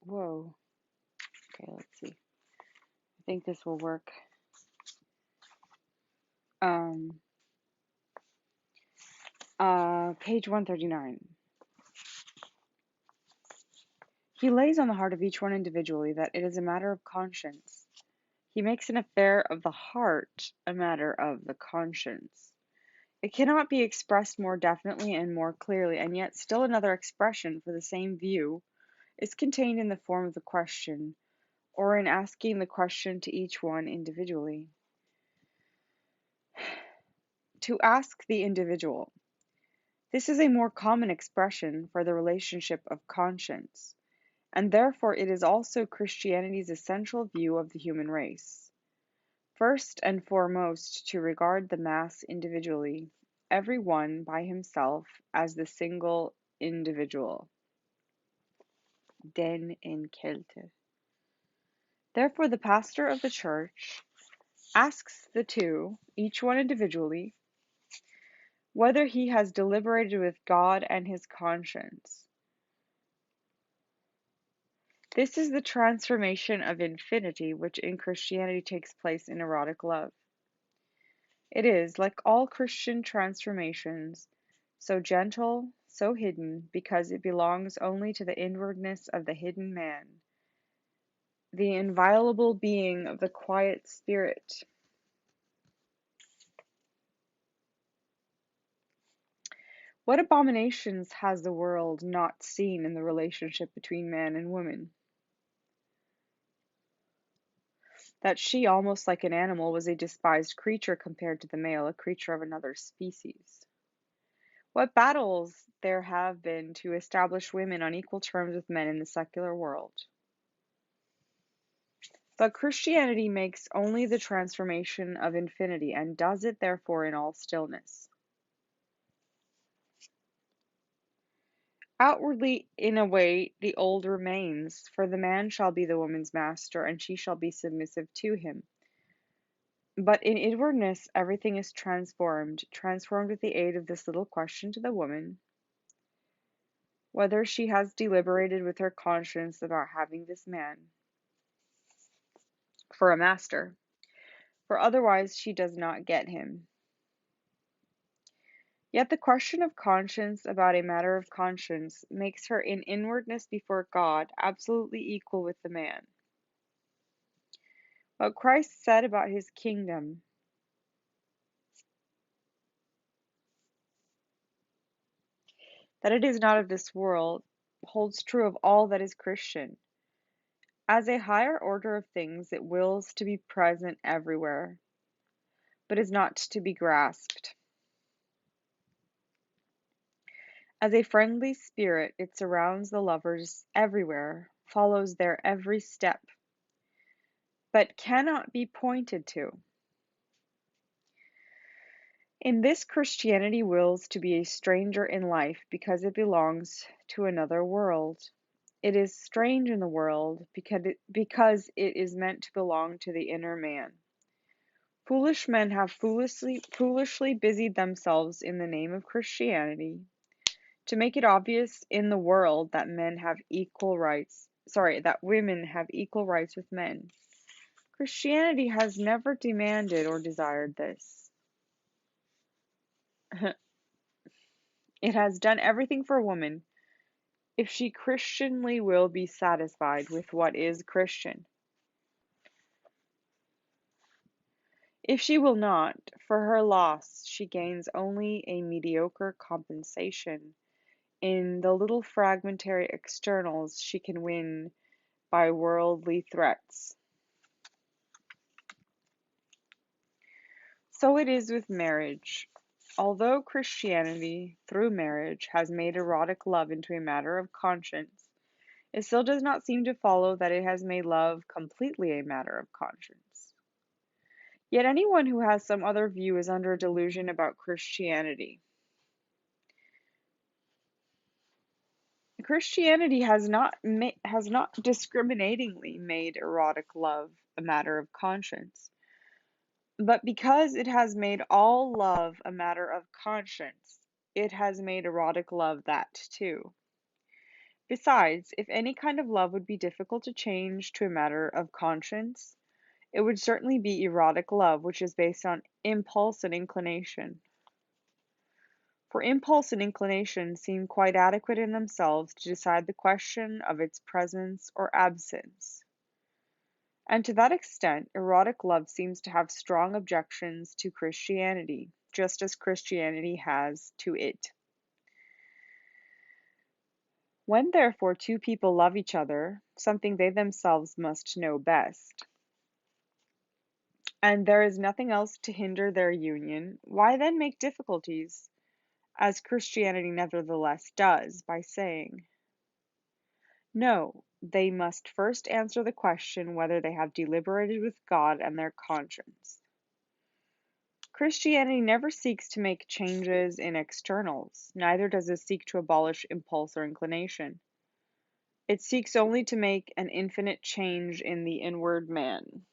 Whoa. Okay, let's see. I think this will work. Um, page 139. He lays on the heart of each one individually that it is a matter of conscience. He makes an affair of the heart a matter of the conscience. It cannot be expressed more definitely and more clearly, and yet still another expression for the same view is contained in the form of the question, or in asking the question to each one individually. To ask the individual. This is a more common expression for the relationship of conscience, and therefore it is also Christianity's essential view of the human race. First and foremost, to regard the mass individually, every one by himself as the single individual, den Enkelte. Therefore, the pastor of the church asks the two, each one individually, whether he has deliberated with God and his conscience. This is the transformation of infinity which in Christianity takes place in erotic love. It is, like all Christian transformations, so gentle, so hidden, because it belongs only to the inwardness of the hidden man, the inviolable being of the quiet spirit. What abominations has the world not seen in the relationship between man and woman? That she, almost like an animal, was a despised creature compared to the male, a creature of another species. What battles there have been to establish women on equal terms with men in the secular world. But Christianity makes only the transformation of infinity, and does it therefore in all stillness. Outwardly, in a way, the old remains, for the man shall be the woman's master, and she shall be submissive to him. But in inwardness everything is transformed with the aid of this little question to the woman, whether she has deliberated with her conscience about having this man for a master, for otherwise she does not get him. Yet the question of conscience about a matter of conscience makes her in inwardness before God absolutely equal with the man. What Christ said about his kingdom, that it is not of this world, holds true of all that is Christian. As a higher order of things, it wills to be present everywhere, but is not to be grasped. As a friendly spirit, it surrounds the lovers everywhere, follows their every step, but cannot be pointed to. In this Christianity wills to be a stranger in life because it belongs to another world. It is strange in the world because it is meant to belong to the inner man. Foolish men have foolishly busied themselves in the name of Christianity to make it obvious in the world that that women have equal rights with men. Christianity has never demanded or desired this. It has done everything for woman, if she Christianly will be satisfied with what is Christian. If she will not, for her loss she gains only a mediocre compensation in the little fragmentary externals she can win by worldly threats. So it is with marriage. Although Christianity, through marriage, has made erotic love into a matter of conscience, it still does not seem to follow that it has made love completely a matter of conscience. Yet anyone who has some other view is under a delusion about Christianity. Christianity has not discriminatingly made erotic love a matter of conscience, but because it has made all love a matter of conscience, it has made erotic love that too. Besides, if any kind of love would be difficult to change to a matter of conscience, it would certainly be erotic love, which is based on impulse and inclination. For impulse and inclination seem quite adequate in themselves to decide the question of its presence or absence. And to that extent, erotic love seems to have strong objections to Christianity, just as Christianity has to it. When therefore two people love each other, something they themselves must know best, and there is nothing else to hinder their union, why then make difficulties, as Christianity nevertheless does, by saying, no, they must first answer the question whether they have deliberated with God and their conscience. Christianity never seeks to make changes in externals, neither does it seek to abolish impulse or inclination. It seeks only to make an infinite change in the inward man.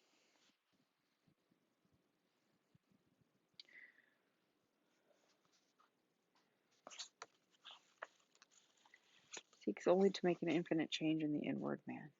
Seeks only to make an infinite change in the inward man.